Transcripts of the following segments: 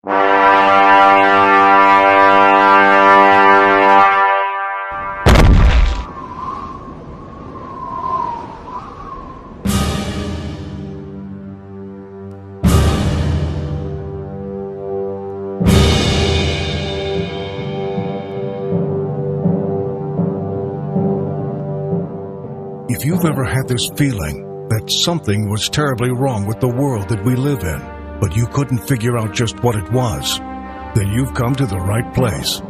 If you've ever had this feeling that something was terribly wrong with the world that we live in, but you couldn't figure out just what it was, then you've come to the right place.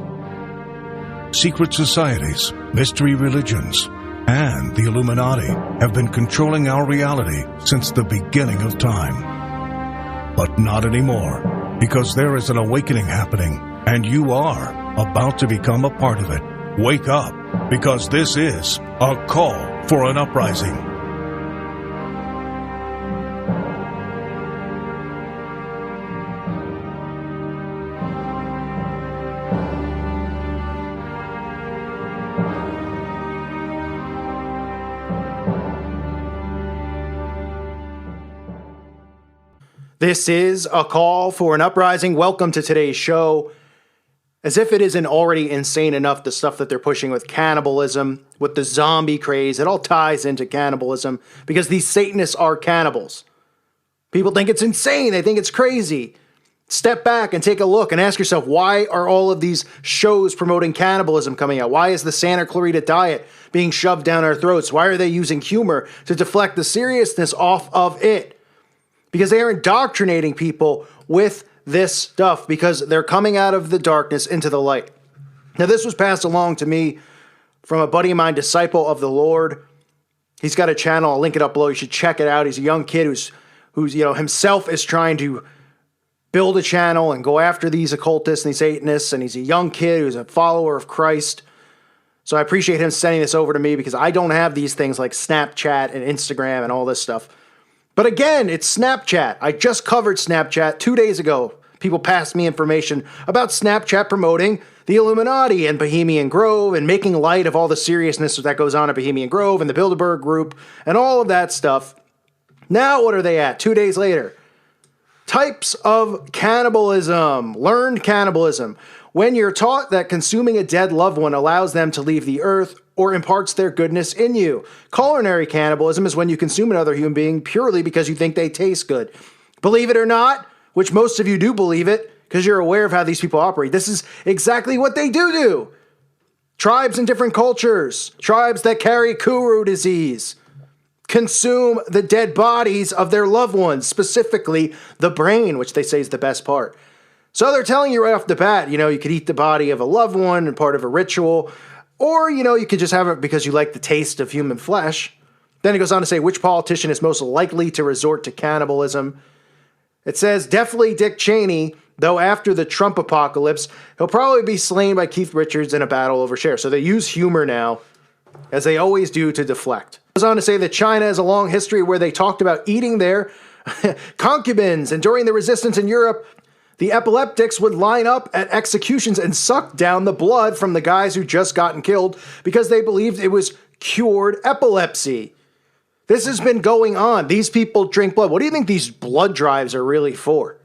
Secret societies, mystery religions, and the Illuminati have been controlling our reality since the beginning of time. But not anymore, because there is an awakening happening, and you are about to become a part of it. Wake up, because this is a call for an uprising. This is a call for an uprising. Welcome to today's show. As if it isn't already insane enough, the stuff that they're pushing with cannibalism, with the zombie craze, it all ties into cannibalism because these Satanists are cannibals. People think it's insane. They think it's crazy. Step back and take a look and ask yourself, why are all of these shows promoting cannibalism coming out? Why is the Santa Clarita diet being shoved down our throats? Why are they using humor to deflect the seriousness off of it? Because they are indoctrinating people with this stuff because they're coming out of the darkness into the light. Now, this was passed along to me from a buddy of mine, disciple of the Lord. He's got a channel. I'll link it up below. You should check it out. He's a young kid who's himself is trying to build a channel and go after these occultists and these Satanists. And he's a young kid who's a follower of Christ. So I appreciate him sending this over to me because I don't have these things like Snapchat and Instagram and all this stuff. But again, it's Snapchat. I just covered Snapchat 2 days ago. People passed me information about Snapchat promoting the Illuminati and Bohemian Grove and making light of all the seriousness that goes on at Bohemian Grove and the Bilderberg Group and all of that stuff. Now what are they at 2 days later? Types of cannibalism, learned cannibalism. When you're taught that consuming a dead loved one allows them to leave the earth or imparts their goodness in you. Culinary cannibalism is when you consume another human being purely because you think they taste good. Believe it or not, which most of you do believe it because you're aware of how these people operate. This is exactly what they do. Tribes in different cultures, tribes that carry Kuru disease, consume the dead bodies of their loved ones, specifically the brain, which they say is the best part. So they're telling you right off the bat, you could eat the body of a loved one and part of a ritual, or, you could just have it because you like the taste of human flesh. Then it goes on to say which politician is most likely to resort to cannibalism. It says definitely Dick Cheney, though after the Trump apocalypse, he'll probably be slain by Keith Richards in a battle over share. So they use humor now, as they always do, to deflect. It goes on to say that China has a long history where they talked about eating their concubines, and during the resistance in Europe, the epileptics would line up at executions and suck down the blood from the guys who just gotten killed because they believed it was cured epilepsy. This has been going on. These people drink blood. What do you think these blood drives are really for?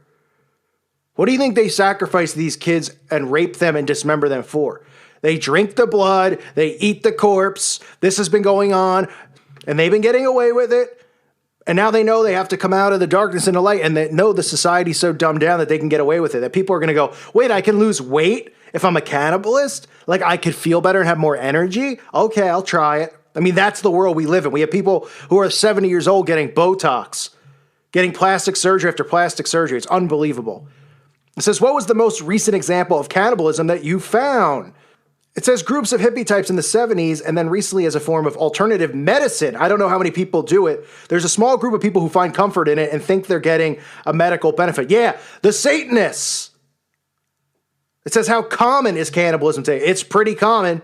What do you think they sacrifice these kids and rape them and dismember them for? They drink the blood. They eat the corpse. This has been going on, and they've been getting away with it. And now they know they have to come out of the darkness into light, and they know the society's so dumbed down that they can get away with it, that people are going to go, wait, I can lose weight if I'm a cannibalist? Like, I could feel better and have more energy? Okay, I'll try it. I mean, that's the world we live in. We have people who are 70 years old getting Botox, getting plastic surgery after plastic surgery. It's unbelievable. It says, what was the most recent example of cannibalism that you found? It says groups of hippie types in the 70s and then recently as a form of alternative medicine. I don't know how many people do it. There's a small group of people who find comfort in it and think they're getting a medical benefit. Yeah, the Satanists. It says how common is cannibalism today? It's pretty common.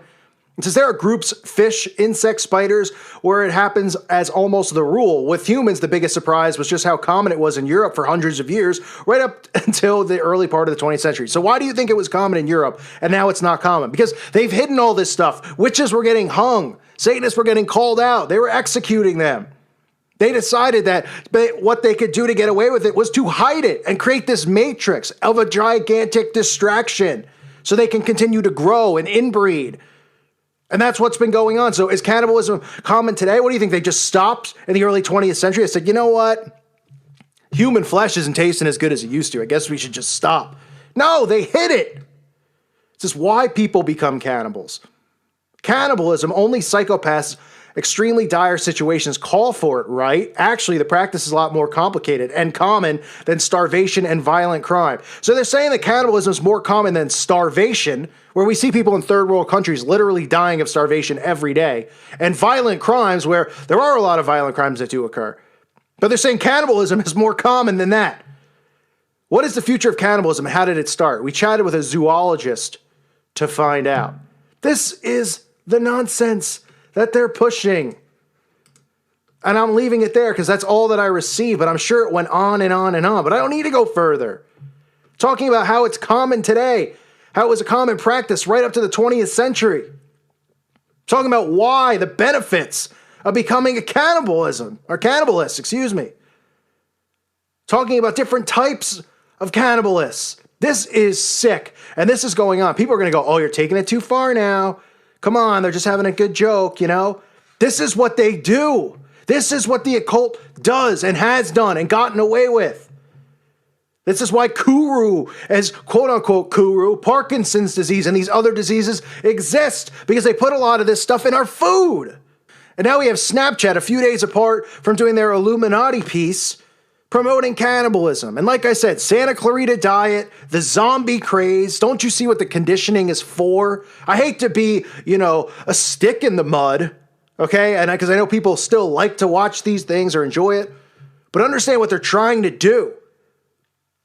It says there are groups, fish, insects, spiders, where it happens as almost the rule. With humans, the biggest surprise was just how common it was in Europe for hundreds of years, right up until the early part of the 20th century. So why do you think it was common in Europe and now it's not common? Because they've hidden all this stuff. Witches were getting hung. Satanists were getting called out. They were executing them. They decided that what they could do to get away with it was to hide it and create this matrix of a gigantic distraction so they can continue to grow and inbreed. And that's what's been going on. So is cannibalism common today? What do you think? They just stopped in the early 20th century and said, you know what? Human flesh isn't tasting as good as it used to. I guess we should just stop. No, they hid it. This is why people become cannibals. Cannibalism, only psychopaths, extremely dire situations call for it, right? Actually, the practice is a lot more complicated and common than starvation and violent crime. So they're saying that cannibalism is more common than starvation, where we see people in third world countries literally dying of starvation every day, and violent crimes, where there are a lot of violent crimes that do occur. But they're saying cannibalism is more common than that. What is the future of cannibalism? How did it start? We chatted with a zoologist to find out. This is the nonsense that they're pushing. And I'm leaving it there because that's all that I received, but I'm sure it went on and on and on, but I don't need to go further. Talking about how it's common today, how it was a common practice right up to the 20th century. Talking about why, the benefits of becoming a cannibalist, excuse me. Talking about different types of cannibalists. This is sick, and this is going on. People are going to go, oh, you're taking it too far now. Come on, they're just having a good joke, you know? This is what they do. This is what the occult does and has done and gotten away with. This is why Kuru, as quote-unquote Kuru, Parkinson's disease, and these other diseases exist, because they put a lot of this stuff in our food. And now we have Snapchat a few days apart from doing their Illuminati piece promoting cannibalism. And like I said, Santa Clarita Diet, the zombie craze. Don't you see what the conditioning is for? I hate to be, a stick in the mud, okay? And because I know people still like to watch these things or enjoy it, but understand what they're trying to do.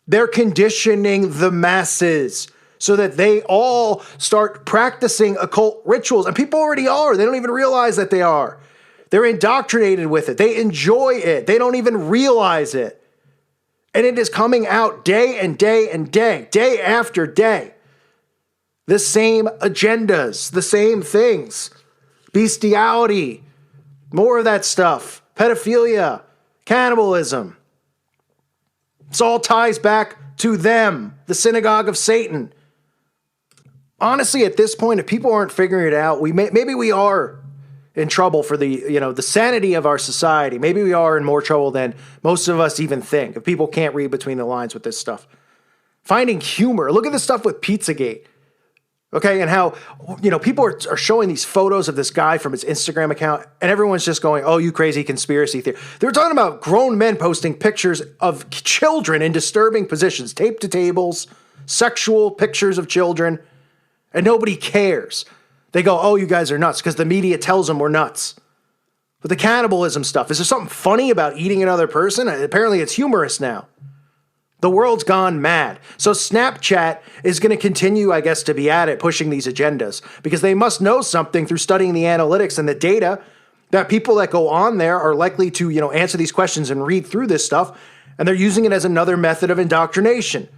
They're conditioning the masses so that they all start practicing occult rituals. And people already are. They don't even realize that they are. They're indoctrinated with it. They enjoy it. They don't even realize it. And it is coming out day and day and day after day. The same agendas, the same things. Bestiality, more of that stuff. Pedophilia, cannibalism. This all ties back to them, the synagogue of Satan. Honestly, at this point, if people aren't figuring it out, maybe we are in trouble for the sanity of our society. Maybe we are in more trouble than most of us even think, if people can't read between the lines with this stuff. Finding humor. Look at the stuff with Pizzagate. Okay, and how, people are showing these photos of this guy from his Instagram account, and everyone's just going, oh, you crazy conspiracy theory. They're talking about grown men posting pictures of children in disturbing positions, taped to tables, sexual pictures of children, and nobody cares. They go, oh, you guys are nuts, because the media tells them we're nuts. But the cannibalism stuff, is there something funny about eating another person? Apparently it's humorous now. The world's gone mad. So Snapchat is going to continue, I guess, to be at it, pushing these agendas, because they must know something through studying the analytics and the data that people that go on there are likely to, answer these questions and read through this stuff. And they're using it as another method of indoctrination.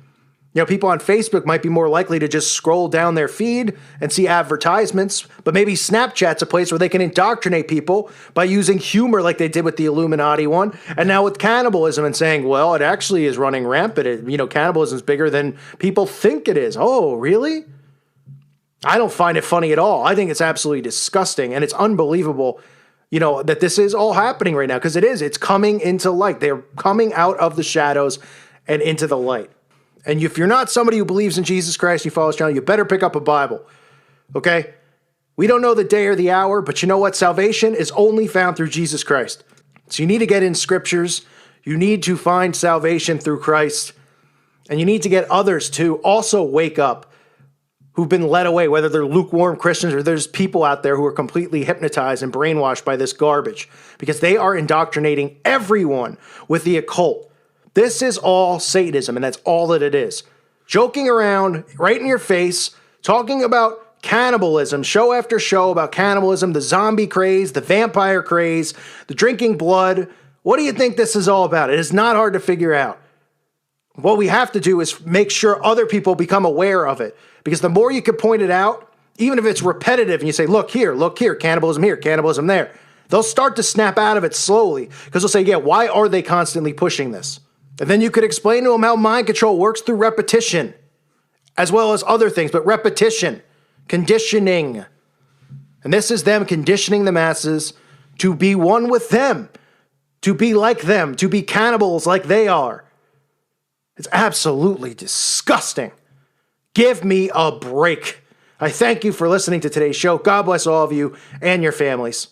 People on Facebook might be more likely to just scroll down their feed and see advertisements, but maybe Snapchat's a place where they can indoctrinate people by using humor like they did with the Illuminati one, and now with cannibalism and saying, well, it actually is running rampant. Cannibalism is bigger than people think it is. Oh, really? I don't find it funny at all. I think it's absolutely disgusting, and it's unbelievable, that this is all happening right now, because it is. It's coming into light. They're coming out of the shadows and into the light. And if you're not somebody who believes in Jesus Christ, you follow his channel, you better pick up a Bible, okay? We don't know the day or the hour, but you know what? Salvation is only found through Jesus Christ. So you need to get in scriptures. You need to find salvation through Christ. And you need to get others to also wake up who've been led away, whether they're lukewarm Christians or there's people out there who are completely hypnotized and brainwashed by this garbage, because they are indoctrinating everyone with the occult. This is all Satanism, and that's all that it is. Joking around right in your face, talking about cannibalism, show after show about cannibalism, the zombie craze, the vampire craze, the drinking blood. What do you think this is all about? It is not hard to figure out. What we have to do is make sure other people become aware of it, because the more you can point it out, even if it's repetitive and you say, look here, cannibalism here, cannibalism there, They'll start to snap out of it slowly because they'll say, yeah, why are they constantly pushing this? And then you could explain to them how mind control works through repetition, as well as other things, but repetition, conditioning. And this is them conditioning the masses to be one with them, to be like them, to be cannibals like they are. It's absolutely disgusting. Give me a break. I thank you for listening to today's show. God bless all of you and your families.